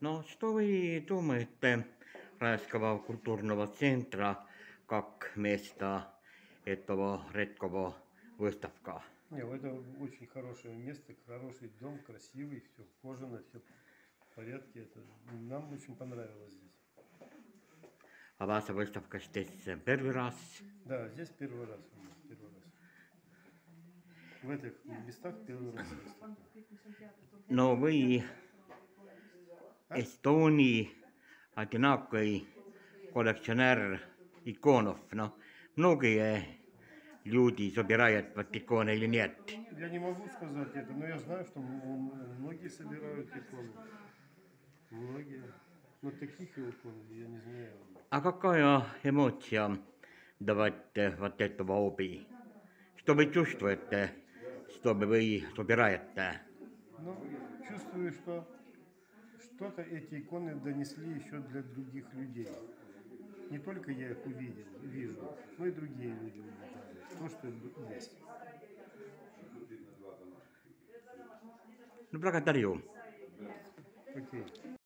Ну, что вы думаете Райского культурного центра как место этого редкого выставка? Не, это очень хорошее место, хороший дом, красивый, все кожаное, все в порядке. Нам очень понравилось здесь. А ваша выставка здесь первый раз? Да, здесь первый раз у нас, первый раз. В этих местах первый раз выставка. Но вы А? Эстонии одинокий коллекционер иконов, но многие люди собирают вот иконы или нет? Я не могу сказать это, но я знаю, что многие собирают иконы. Многие. Но таких икон я не знаю. А какая эмоция давать вот этого хобби? Что вы чувствуете, что вы собираете? Но чувствую, что что-то эти иконы донесли еще для других людей. Не только я их вижу, но и другие люди увидят. То, что есть. Ну, благодарю. Окей.